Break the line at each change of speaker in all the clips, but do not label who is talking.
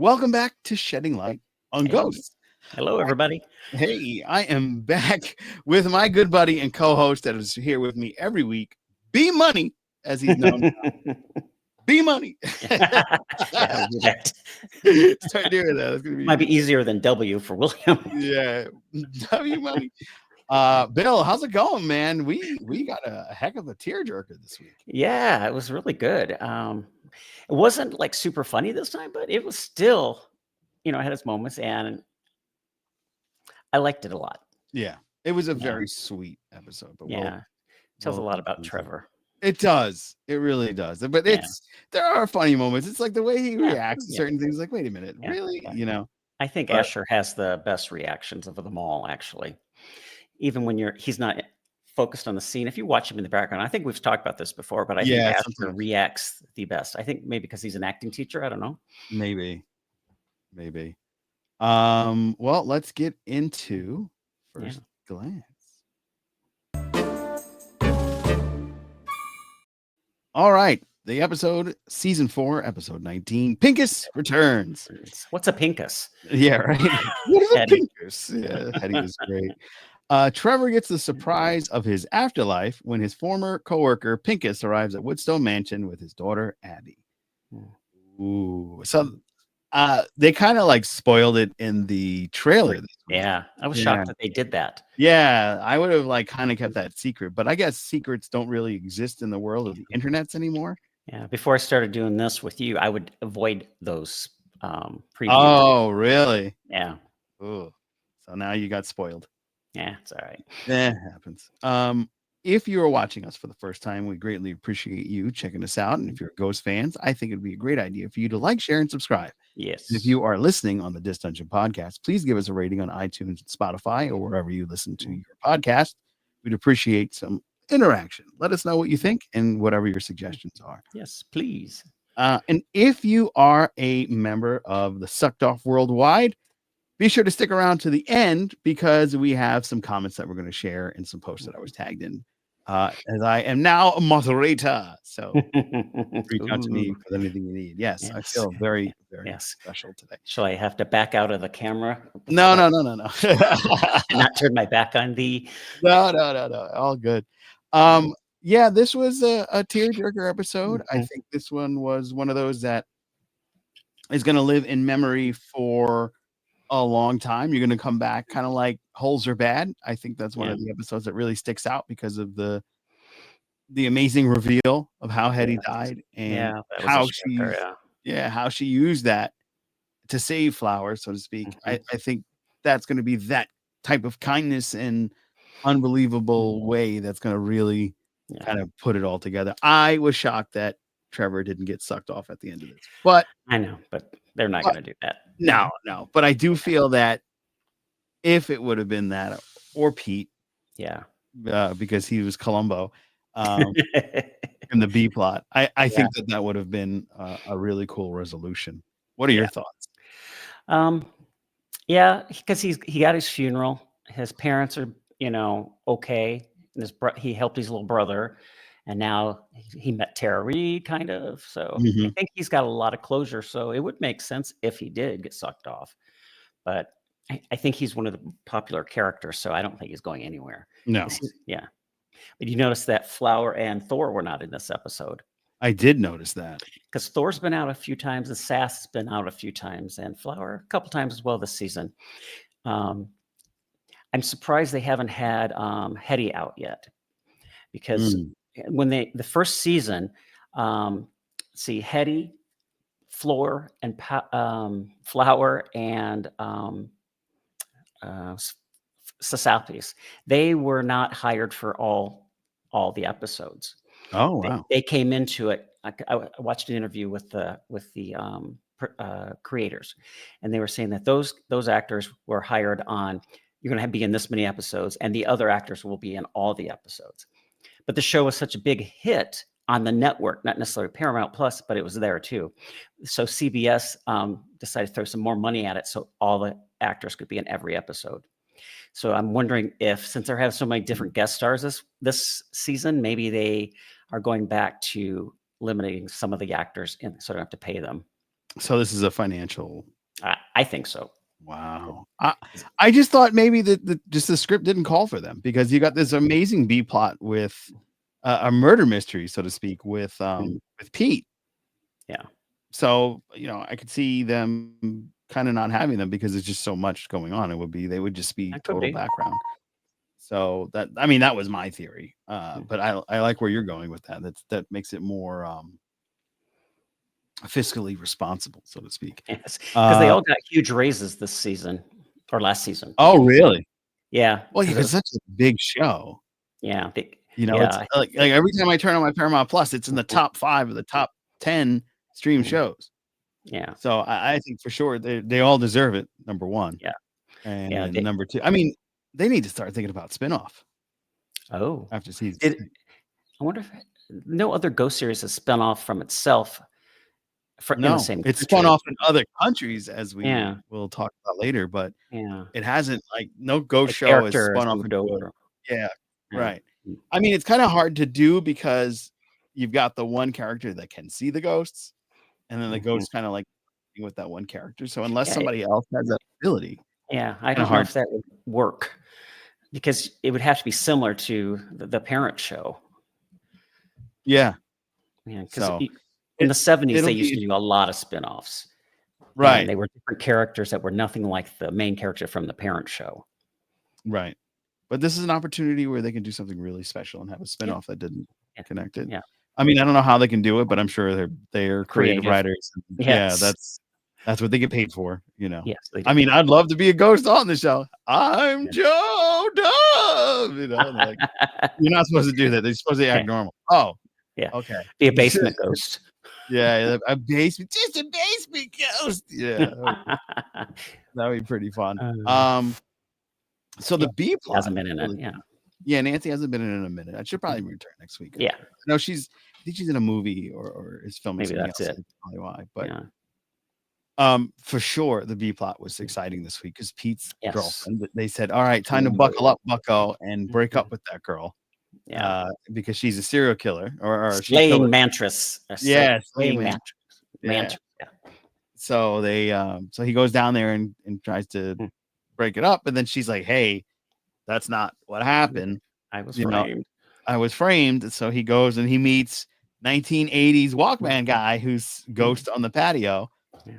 Welcome back to Shedding Light on
Hey,
Ghosts.
hello, everybody.
Hey, I am back with my good buddy and co-host that is here with me every week, B Money, as he's known. B Money.
Yeah, we do that.
Start doing that. It's gonna
Might be easier than W for William.
Yeah, W Money. Bill, how's it going, man? We got a heck of a tearjerker this week.
Yeah, it was really good. It wasn't like super funny this time, but it was still, it had its moments, and I liked it a lot.
Yeah, it was a
Yeah.
very sweet episode. But
Tells a lot about Trevor.
It does. It really does. But there are funny moments. It's like the way he reacts to certain things. Like, wait a minute, really?
Yeah. I think Asher has the best reactions of them all, actually. Even when he's not focused on the scene. If you watch him in the background, I think we've talked about this before, but I think Asher reacts the best. I think maybe because he's an acting teacher. I don't know.
Maybe. Well, let's get into first glance. All right. The episode, season 4, episode 19. Pinkus returns.
What's a Pinkus?
Yeah, right. What is a Pinkus? Yeah, Hetty is great. Trevor gets the surprise of his afterlife when his former coworker Pinkus arrives at Woodstone Mansion with his daughter Abby. Ooh, so they kind of like spoiled it in the trailer.
Yeah, I was shocked that they did that.
Yeah, I would have like kind of kept that secret, but I guess secrets don't really exist in the world of the internets anymore.
Yeah, before I started doing this with you, I would avoid those previews.
Oh, really?
Yeah.
Ooh. So now you got spoiled.
Yeah, it's all right.
That happens. If you are watching us for the first time, we greatly appreciate you checking us out. And if you're Ghost fans, I think it'd be a great idea for you to like, share, and subscribe.
Yes.
And if you are listening on the Dis Dungeon podcast, please give us a rating on iTunes, Spotify, or wherever you listen to your podcast. We'd appreciate some interaction. Let us know what you think and whatever your suggestions are.
Yes, please.
And if you are a member of the Sucked Off Worldwide, be sure to stick around to the end because we have some comments that we're going to share and some posts that I was tagged in. As I am now a moderator, so reach out to me with anything you need. Yes, I feel very, very special today.
Shall I have to back out of the camera?
No.
And not turn my back on the.
No. All good. Yeah, this was a tearjerker episode. I think this one was one of those that is going to live in memory for a long time. You're going to come back kind of like Holes Are Bad. I think that's one of the episodes that really sticks out because of the amazing reveal of how Hetty died and how she used that to save Flower, so to speak. I think that's going to be that type of kindness and unbelievable way that's going to really kind of put it all together. I was shocked that Trevor didn't get sucked off at the end of this, but
I know, but they're not going to do that.
No. But I do feel that if it would have been that or Pete, because he was Columbo in the B plot, I think that would have been a really cool resolution. What are your thoughts?
Yeah, because he got his funeral. His parents are, okay. And he helped his little brother. And now he met Tara Reid, kind of. So I think he's got a lot of closure. So it would make sense if he did get sucked off. But I think he's one of the popular characters. So I don't think he's going anywhere.
No.
Yeah. But you notice that Flower and Thor were not in this episode.
I did notice that.
Because Thor's been out a few times. And Sass has been out a few times. And Flower a couple times as well this season. I'm surprised they haven't had Hetty out yet. Because when the first season, Hetty, Floor, and Flower, and Sasapis, they were not hired for all the episodes.
Oh wow!
They came into it. I watched an interview with the creators, and they were saying that those actors were hired on. You're going to be in this many episodes, and the other actors will be in all the episodes. But the show was such a big hit on the network, not necessarily Paramount Plus, but it was there too. So CBS decided to throw some more money at it so all the actors could be in every episode. So I'm wondering if, since they're having so many different guest stars this season, maybe they are going back to limiting some of the actors so they don't have to pay them.
So this is a financial
I think so.
Wow. I just thought maybe that just the script didn't call for them because you got this amazing B plot with a murder mystery, so to speak, with Pete.
Yeah,
So, I could see them kind of not having them because there's just so much going on. They would just be
that could
total
be.
background. So I mean, that was my theory.
Mm.
But I like where you're going with that. That makes it more fiscally responsible, so to speak.
Yes, because they
Uh,
all got huge raises this season or last season.
oh, really?
Yeah,
Well, yeah,
because it
'cause
was
such a big show.
yeah,
It's
yeah,
like every time I turn on my Paramount Plus, it's in the
mhm,
top 5 of the top 10 stream
mhm,
shows.
yeah,
So I think for sure they all deserve it, number 1.
yeah,
And
yeah,
then number 2, I mean, they need to start thinking about spinoff
oh,
after season
did
2.
I wonder if no other Ghost series has spun off from itself in the
No,
same
it's spun
country.
off in other countries as we
Yeah,
will talk about later, but
yeah,
it hasn't like no ghost
a
show has
character has
spun off
moved
into a.
over.
Yeah,
Yeah,
right.
mm,
I mean, it's kinda hard to do because you've got the one character that can see the ghosts, and then the
mhm.
ghosts kinda like with that one character, so unless
Yeah,
somebody else has that ability,
yeah, I
kinda
don't know
hard.
if that would work because it would have to be similar to the Parent show.
Yeah,
Yeah, because
so
in
it
the '70s, they
it'll
used
be
to do a lot of spinoffs, and
right,
they were different characters that were nothing like the main character from the Parent show.
right. But this is an opportunity where they can do something really special and have a
Yeah,
spinoff that didn't
yeah,
connect it.
yeah.
I mean, I don't know how they can do it, but I'm sure they're creative
Creative.
writers. Yeah,
Yes.
that's what they get paid for.
Yes, they
I
do.
mean, I'd love to be a ghost on the show. I'm
Yeah.
Joe Dove, and they're like, "You're not supposed to do that. They're supposed to act normal." Oh,
Yeah.
okay.
Be a basement ghost.
Yeah, a basement, just a basement ghost. Yeah, that would be pretty fun.
Uh,
So
yeah,
the B plot
hasn't
is
been in it,
really
yeah.
good. Yeah, Nancy hasn't been in it in a minute. I should probably return next week.
Yeah,
No, I think she's in a movie or is filming
maybe
something
that's
else.
it.
That's probably why. But
Yeah.
for sure, the B plot was exciting this week because Pete's
Yes.
girlfriend. They said, "All right, time to buckle
Ooh.
up, Bucko, and break up
Mhm.
with that girl
Yeah.
because she's a serial killer or she killed
Slaying
her."
Mantress.
Yeah, slaying
Slaying
man.
Mantress.
Yeah.
Mantress, yeah.
So he goes down there and tries to
Mm,
break it up, but then she's like, "Hey, that's not what
mm.
happened.
I was
You know,
framed.
I was framed." So he goes and he meets 1980s Walkman
Mhm,
guy who's
mhm.
ghost on the patio.
Yeah.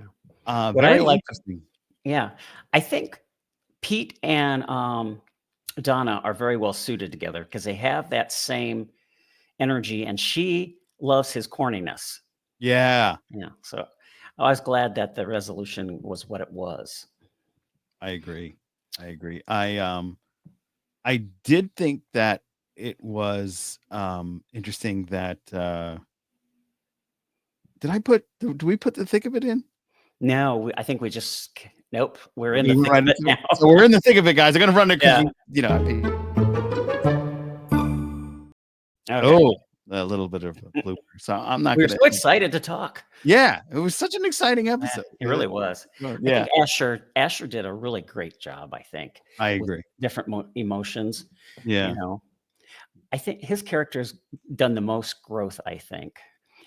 What I
Very
like
interesting.
yeah. I think Pete and, Donna are very well suited together because they have that same energy, and she loves his corniness.
Yeah,
Yeah, so I was glad that the resolution was what it was.
I agree. I agree. I did think that it was interesting that do we put the thick of it in?
No, I think we just nope, we're in the
We went
thick
right
of it
into it. So
now.
we're in the thick of it, guys. I'm gonna run it because
Yeah, okay.
oh, a little bit of a blooper. So I'm not
We were
gonna.
so excited to talk.
Yeah, it was such an exciting
Yeah,
episode.
it really was. I
Yeah,
think Asher did a really great job, I think,
I
with
agree.
different emotions, you
Yeah,
know? I think his character's done the most growth, I think,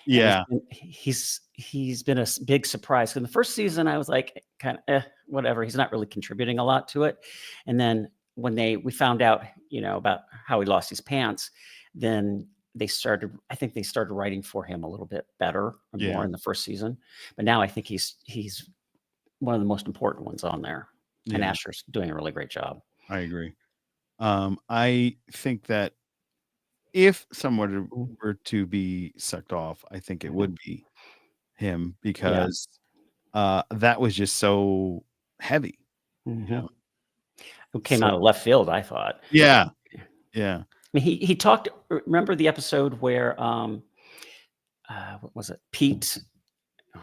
and
yeah,
he's been a big surprise. In the first season, I was like, kind of, whatever. He's not really contributing a lot to it. And then when we found out, about how he lost his pants, then I think they started writing for him a little bit better and more
yeah,
in the first season. But now I think he's one of the most important ones on there, and
yeah.
Asher's doing a really great job.
I agree. I think that if someone
Mhm,
were to be sucked off, I think it
mhm.
would be him
Yeah.
because that was just so heavy. You
Mhm.
know.
Who came out
So
of left field, I thought.
yeah, yeah.
I mean, he talked remember the episode where, what was it? Pete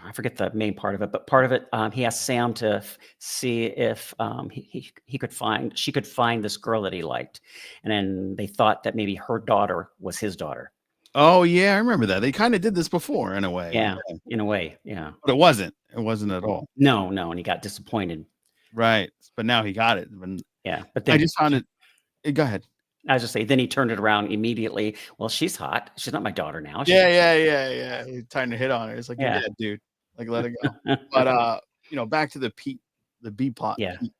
I forget the main part of it, but part of it, he asked Sam to see if, he could find she could find this girl that he liked, and then they thought that maybe her daughter was his daughter.
Oh yeah, I remember that. They kind of did this before in a way.
Yeah,
Yeah.
in a way, yeah.
But it wasn't. It wasn't at all.
No, no, and he got disappointed.
Right. But now he got it. And
Yeah, but
I
then
just found it. Go ahead.
I was just say, then he turned it around immediately. "Well, she's hot. She's not my daughter now. She's"
Yeah, yeah, yeah, yeah. He's trying to hit on her. It's like, "You're
Yeah.
dead, dude. Like, let it go." But, back to the B plot,
Yeah.
Pete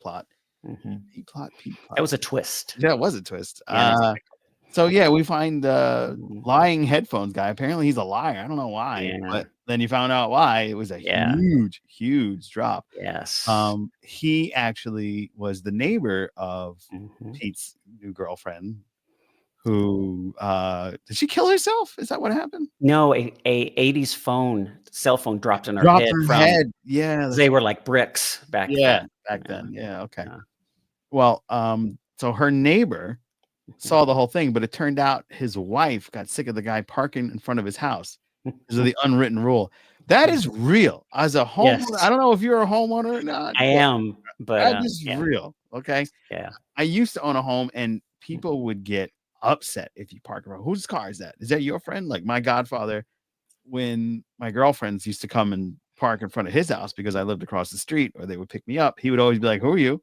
plot,
Mhm.
Pete
That
plot.
was a twist.
Yeah, it was a twist.
Yeah, unexpected.
So yeah, we find
Mhm.
lying headphones guy. Apparently, he's a liar. I don't know why,
Yeah.
but then you found out why. It was a
Yeah.
huge, huge drop.
Yes.
He actually was the neighbor of
Mhm.
Pete's new girlfriend. Who did she kill herself? Is that what happened?
No, a 80s cell phone dropped on her
Dropped
head
her
from
head. Yeah,
'cause
that's
they were like bricks back
yeah,
then.
back
Yeah.
then. Yeah, okay.
Yeah.
Well, so her neighbor
Mhm.
saw the whole thing, but it turned out his wife got sick of the guy parking in front of his house because of the unwritten rule. That is real. As a homeowner, I
Yes,
don't know if you're a homeowner or not,
I
but
am, but,
that is
yeah,
real. Okay.
yeah.
I used to own a home and people would get upset if you park around. Whose car is that? Is that your friend? Like my godfather, when my girlfriends used to come and park in front of his house because I lived across the street or they would pick me up, he would always be like, "Who are you?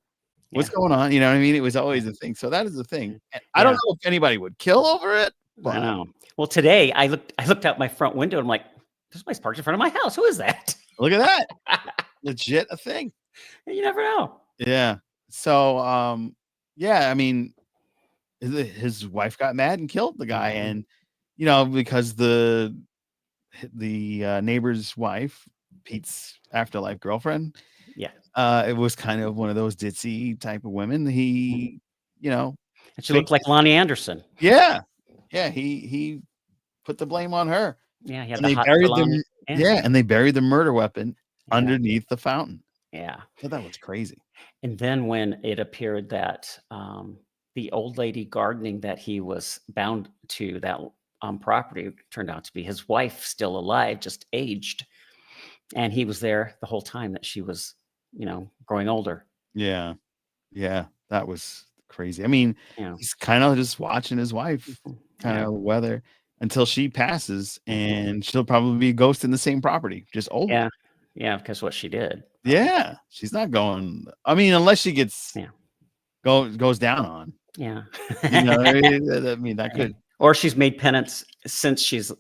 What's
Yeah,
going on?" You know what I mean? It was
yeah,
always a thing. So that is the thing.
yeah,
And I don't
yeah,
know if anybody would kill over it,
I
but
know. Well, today, I looked out my front window, and I'm like, "This place parked in front of my house. Who is that?"
look at that. Legit a thing.
You never know.
Yeah. So, yeah, I mean, his wife got mad and killed the guy,
Mhm.
and because the neighbor's wife, Pete's afterlife girlfriend,
Yeah,
it was kind of one of those ditzy type of women.
mhm,
He, you know,
and she looked
faked
like Lonnie Anderson.
yeah, yeah, he put the blame on her,
Yeah, he had
and
the
they
hots for
buried
Lonnie.
them
Yeah,
yeah, and they buried the murder weapon
yeah,
underneath the fountain.
yeah.
So that was crazy.
And then when it appeared that, the old lady gardening that he was bound to, that, property turned out to be his wife, still alive, just aged, and he was there the whole time that she was, growing older.
Yeah, yeah, that was crazy. I mean,
Yeah.
he's kinda just watching his wife
Mhm. Yeah.
kinda weather until she passes,
Mhm.
and she'll probably be ghosting the same property, just older.
Yeah. Yeah, because what she did, probably.
Yeah, she's not going I mean, unless she gets
Yeah.
goes down on,
Yeah.
I mean, that
Yeah.
could
Or she's made penance since she's,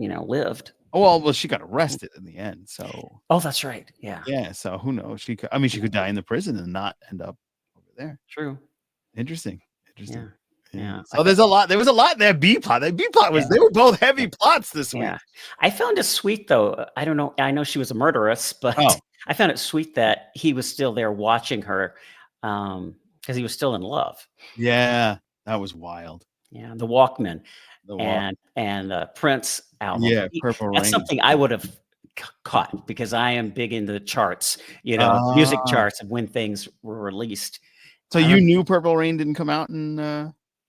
lived.
well, she got arrested in the end, so
Oh, that's right. Yeah.
yeah, so who knows? I mean, she
Yeah.
could die in the prison and not end up over there.
True.
Interesting,
Yeah.
interesting. Yeah,
Yeah.
so there was a lot in that B plot. That B plot
Yeah.
was they were both
Yeah.
heavy plots this week.
Yeah. I found it sweet though. I don't know. I know she was a murderess, but
Oh,
I found it sweet that he was still there watching her, because he was still in love.
yeah, that was wild.
Yeah. The Walkman
The walk.
and Prince album.
Yeah, Purple
That's
Rain.
something I would have caught because I am big into the charts, music
Ah,
charts of when things were released.
so
I
you
remember
knew Purple Rain didn't come out in,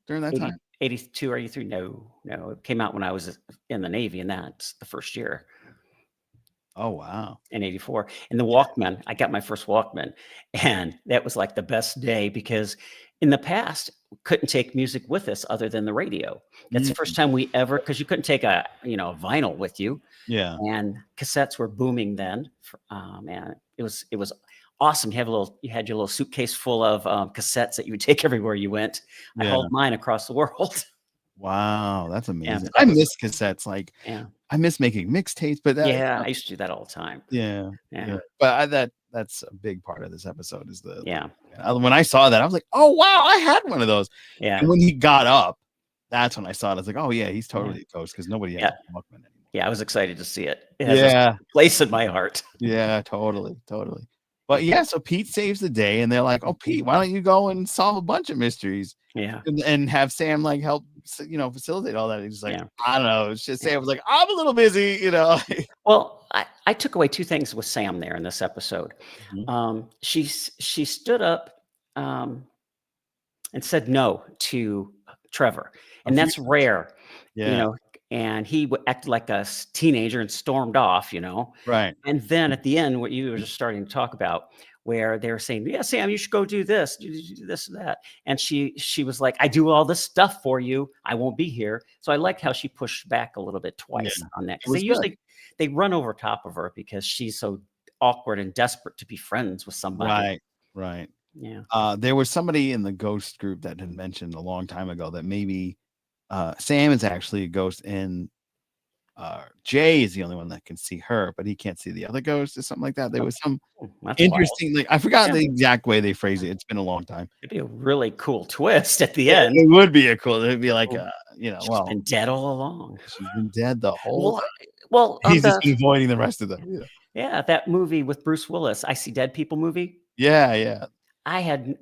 during that
80,
time?
82 or 83. No, no. It came out when I was in the Navy, and that's the first year.
Oh, wow.
In '84. And the Walkman, I got my first Walkman, and that was like the best day because in the past, couldn't take music with us other than the radio. That's the
Mm,
first time we ever because you couldn't take a vinyl with you,
yeah,
and cassettes were booming then. And it was awesome. You had your little suitcase full of cassettes that you would take everywhere you went. I
yeah.
hauled mine across the world.
Wow, that's
Yeah,
amazing.
but
I
that was
miss cassettes, like,
yeah.
I miss making mixtapes, but that
Yeah, I used to do that all the time.
yeah, yeah.
Yeah,
But that's a big part of this episode is the
yeah,
when I saw that, I was like, "Oh, wow, I had one of those." And
yeah,
when he got up, that's when I saw it. I was like, "Oh, yeah, he's
yeah,
totally a ghost because nobody has
yeah.
a Walkman anymore."
Yeah, I was excited to see it. It has a
Yeah,
place in my heart.
yeah, totally, totally. But,
Yeah.
yeah, so Pete saves the day, and they're like, "Oh, Pete,
Mhm.
why don't you go and solve a bunch of mysteries
Yeah,
and have Sam, like, help facilitate all that?" He's just like,
yeah,
"I don't know." It's just
yeah.
Sam was like, "I'm a little busy," you know?
Well, I took away 2 things with Sam there in this episode.
Mhm.
She stood up, um, and said no to Trevor,
A
and
few
that's
times.
rare, you
Yeah,
know, and he acted like a teenager and stormed off,
right.
and then at the end, what you were just starting to talk about, where they were saying, "Yeah, Sam, you should go do this, do this, and that," and she was like, "I do all this stuff for you. I won't be here." So I like how she pushed back a little bit
Yeah,
twice on that
it
because
was good.
they run over top of her because she's so awkward and desperate to be friends with somebody.
Right, right.
Yeah.
There was somebody in the ghost group that had mentioned a long time ago that maybe Sam is actually a ghost, and Jay is the only one that can see her, but he can't see the other ghost or something like that. There was some
That's wild.
interesting, like I forgot
Yeah.
the exact way they phrase it. It's been a long time.
It'd be a really cool twist at the
It,
end.
it would be a cool. It'd be like,
Well, she's
well,
been dead all along.
she's been dead the whole
Well,
time.
well,
He's just been avoiding the rest of them.
yeah, that movie with Bruce Willis, I See Dead People movie.
Yeah, yeah,
I had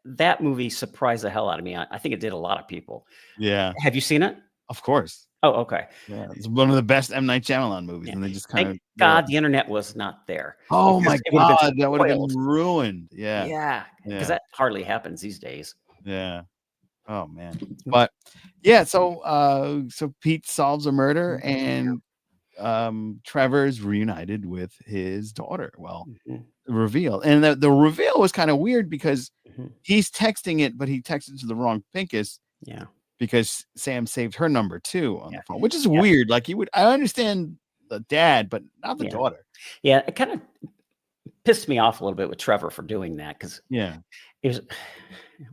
that movie surprised the hell out of me. I think it did a lot of people.
yeah.
Have you seen it?
Of course.
Oh, okay.
Yeah, it's one of the best M. Night Shyamalan movies,
Yeah.
and they just kind
Thank
of go
God
on.
the internet was not there
Oh
because
my
it would have been
god, that would have been
spoiled.
ruined. Yeah,
Yeah, because
yeah,
that hardly happens these days.
yeah. Oh man. But yeah, so Pete solves a murder and Trevor's reunited with his daughter. Well,
Mhm,
the reveal. And the reveal was kind of weird because
mhm.
he's texting it, but he texted to the wrong Pinkus
Yeah,
because Sam saved her number too on
yeah,
the phone, which is
yeah,
weird. Like I understand the dad, but not the
yeah,
daughter.
yeah. It kind of pissed me off a little bit with Trevor for doing that because
Yeah.
it was.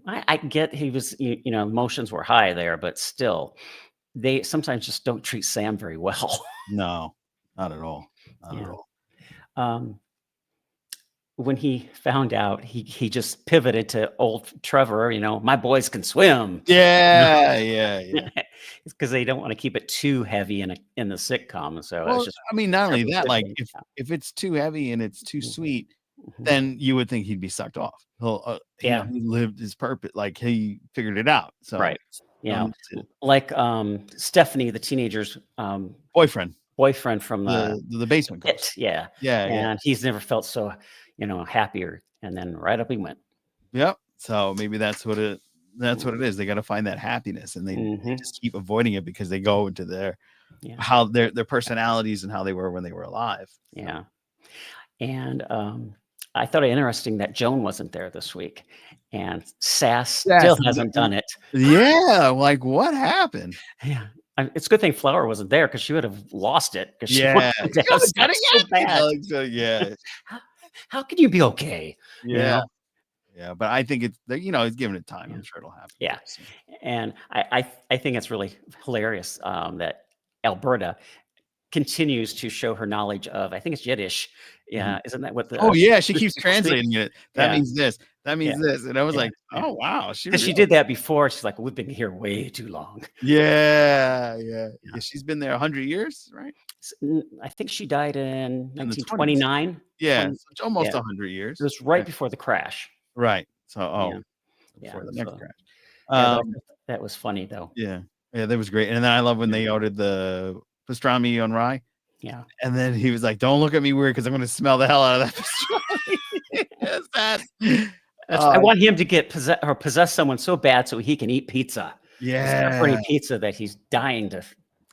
I get he was, emotions were high there, but still, they sometimes just don't treat Sam very well.
No, not at all. Not at
Yeah.
all.
Um, when he found out, he just pivoted to old Trevor. My boys can swim.
Yeah, yeah, yeah.
It's because they don't want to keep it too heavy in the sitcom. So it's
Well,
just
I mean, not only
Trevor
that, like
pivoting.
if it's too heavy and it's too
Mhm,
sweet,
mhm.
then you would think he'd be sucked off.
Yeah.
He lived his purpose, like he figured it out. So
Right.
you don't
Yeah.
need to
Like Stephanie, the teenager's
boyfriend,
boyfriend from
the basement
It.
ghost.
Yeah.
Yeah, yeah.
And he's never felt so, happier. And then right up he went.
Yep. So maybe that's what it
Mhm.
is. They gotta find that happiness and they
Mhm.
just keep avoiding it because they go into
Yeah.
their personalities and how they were when they were alive. So
Yeah. And I thought it interesting that Joan wasn't there this week, and Sass
yes,
still hasn't done it.
yeah, like what happened?
Yeah. It's a good thing Flower wasn't there because she would have lost it because she
Yeah,
wanted to
you
have
haven't done
sex so
it yet?
bad.
Like, so yeah,
How, how can you be okay? You
yeah,
know?
yeah, but I think he's giving it time.
Yeah.
I'm sure it'll happen
Yeah.
very soon.
And I think it's really hilarious that Alberta continues to show her knowledge of, I think it's Yiddish.
Mhm.
Yeah. Isn't that what
Oh,
the
yeah, she
Jewish
keeps
people speak?
translating it. That
Yeah.
means this, that
Yeah.
means this, and I was
Yeah.
like,
Yeah.
"Oh, wow, she
Because she
really."
did that before. She's like, we've been here way too long.
Yeah, yeah,
Yeah.
yeah, she's been there 100 years, right?
I think she died in
In the 20s.
1929.
Yeah,
20,
so it's almost
yeah.
100
It
years.
was right
Yeah,
before the crash.
right. So,
Yeah. Yeah.
before the next
So,
crash.
yeah, but I
Um,
thought that was funny though.
yeah. Yeah, that was great, and then I love when
Yeah.
they ordered the pastrami on rye.
Yeah.
And then he was like, "Don't look at me weird because I'm gonna smell the hell out of that pastrami." Yes,
I
oh,
want him to get possess someone so bad so he can eat pizza. This
yeah,
pepperoni pizza that he's dying to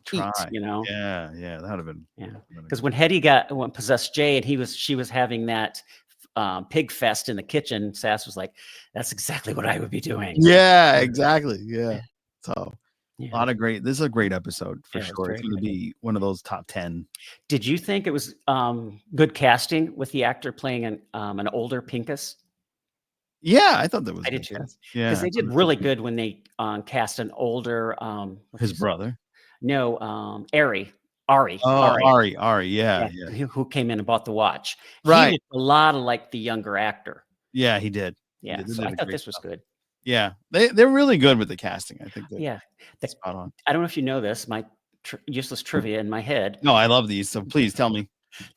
try.
eat.
Yeah, yeah, that would've
Yeah.
been a
Because
good
when Hetty when possessed Jay and she was having that pig fest in the kitchen, Sass was like, "That's exactly what I would be doing."
yeah,
Yeah.
exactly, yeah. So, a
Yeah.
lot of great this is a great episode for
Yeah, it was
sure. It's
very
gonna
good.
be one of those top 10.
Did you think it was good casting with the actor playing an older Pinkus?
Yeah, I thought that was
I did
good
too,
cast. Yeah,
because
I
they
thought
did
it was
really
good.
good when they cast an older what's
His
his
brother.
no Ari.
Oh, Ari, yeah,
Yeah,
yeah.
who came in and bought the watch. He
Right.
looked a lot like the younger actor.
Yeah, he did. He
Yeah,
did. They
so I
did a
thought
great
this was
job.
good.
Yeah, they're really good with the casting. I think that
Yeah. The
spot on.
I don't know if you know this, my useless trivia in my head.
No, I love these, so please tell me.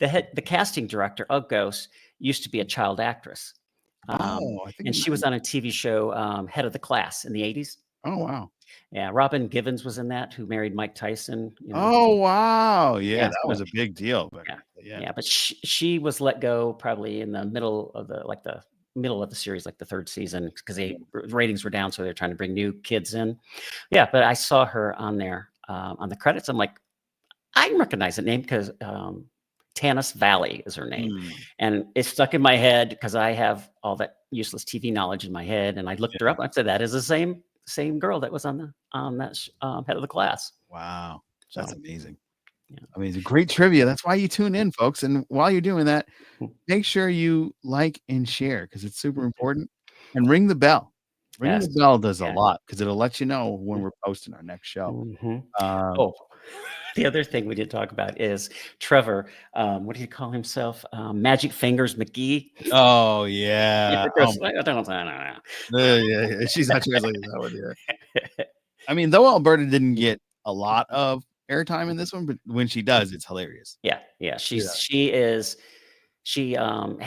The casting director of Ghost used to be a child actress,
Oh, I think
and
you
she was
might.
on a TV show, Head of the Class in the '80s.
Oh, wow.
Yeah, Robin Givens was in that, who married Mike Tyson.
Oh, wow. Yeah,
Yeah,
that
so
was a big deal, but
yeah,
yeah.
yeah, but she was let go probably in the middle of the middle of the series, like the 3rd season, because they ratings were down, so they're trying to bring new kids in. Yeah, but I saw her on there, on the credits. I'm like, I recognize the name because Tanis Valley is her name,
Mm,
and it stuck in my head because I have all that useless TV knowledge in my head, and I looked her
yeah.
up. And I said that is the same girl that was on that Head of the Class.
Wow. That's
So
amazing.
yeah.
Amazing. Great trivia. That's why you tune in, folks, and while you're doing that,
Hmm.
make sure you like and share because it's super important, and ring the bell. Ringing
Yes.
the bell does a
Yeah.
lot because it'll let you know when we're posting our next show.
Mhm.
Um,
Oh, the other thing we didn't talk about is Trevor, what do you call himself? Magic Fingers McGee?
oh,
Yeah,
yeah.
it goes, "I don't know."
Yeah. She's not translating that one, yeah. I mean, though Alberta didn't get a lot of airtime in this one, but when she does, it's hilarious.
Yeah, yeah,
Yeah.
she has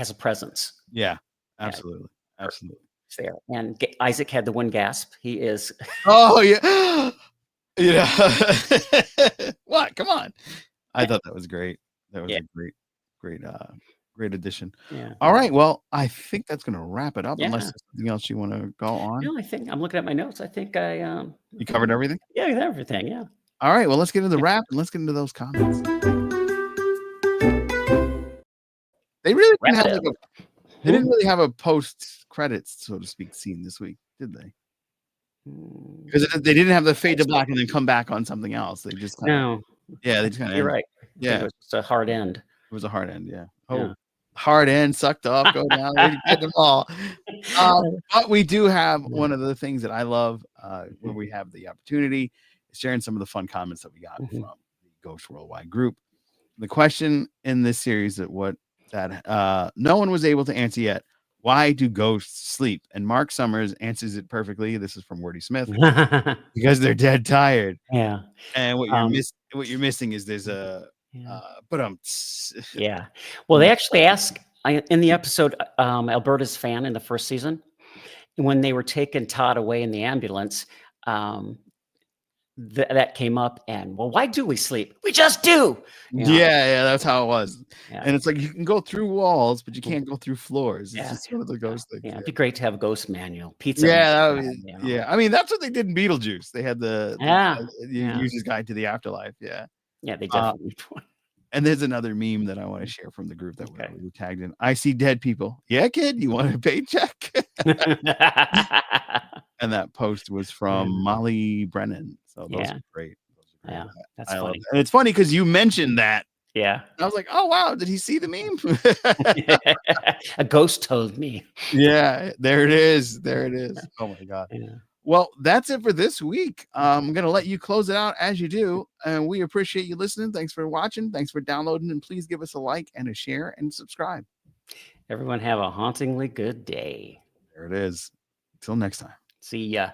a presence.
Yeah.
Yeah,
Absolutely.
her
Absolutely.
it's there, and G Isaac had the one gasp. He is
Oh, yeah. Yeah. What? Come on. I thought that was great. That was
yeah,
a great, great addition.
yeah,
All right. Well, I think that's gonna wrap it up unless
yeah.
there's something else you wanna go on.
No, I think I'm looking at my notes. I
You
think
covered everything?
yeah, everything, yeah.
All right. Well, let's get into the
Yeah.
wrap and let's get into those comments. They really didn't
Wrap
have
it
like
up.
they
Hmm?
didn't really have a post credits, so to speak, scene this week, did they?
Mm,
Because they didn't have the fade to
post
black and then come back on something else. They just kinda
No,
yeah,
I
they
think
just kinda
you're
ended.
right. I think it
Yeah,
was just a hard end.
it was a hard end, yeah.
Yeah.
Oh, hard end, sucked up, go down, we're getting them all. But we do have
Yeah.
one of the things that I love, when
Mhm,
we have the opportunity, is sharing some of the fun comments that we got
mhm.
from the Ghost Worldwide group. The question in this series no one was able to answer yet, why do ghosts sleep? And Mark Summers answers it perfectly. This is from Wordy Smith. Because they're dead tired.
Yeah,
And
um,
what you're missing is there's a,
yeah,
but
yeah. Well, they actually asked in the episode, Alberta's fan in the first season, when they were taking Todd away in the ambulance, um, that came up and, "Well, why do we sleep? We just do!" You know?
yeah, that's how it was.
Yeah.
And it's like you can go through walls, but you
Mhm.
can't go through floors. It's
Yeah.
just one of the
Yeah.
ghost things.
Yeah.
Yeah.
It'd be great to have a ghost manual, pizza
Yeah, that
manual,
was,
you know?
yeah. I mean, that's what they did in Beetlejuice. They had the
Yeah. Yeah.
user's guide to the afterlife. Yeah.
Yeah, they
Uh,
definitely need one.
and there's another meme that I want to share from the group that
Okay.
we were tagged in. I see dead people. Yeah, kid, you want a paycheck? And that post was from
Yeah.
Molly Brennan. So those
Yeah.
are great. Those are great.
Yeah. That's
I love
funny.
it. And it's funny because you mentioned that.
Yeah.
I was like, oh wow, did he see the meme?
A ghost told me.
Yeah, there it is. There it is. Oh my God.
Yeah.
Well, that's it for this week. I'm gonna let you close it out as you do, and we appreciate you listening. Thanks for watching. Thanks for downloading, and please give us a like and a share and subscribe.
Everyone have a hauntingly good day.
There it is. Till next time.
See ya.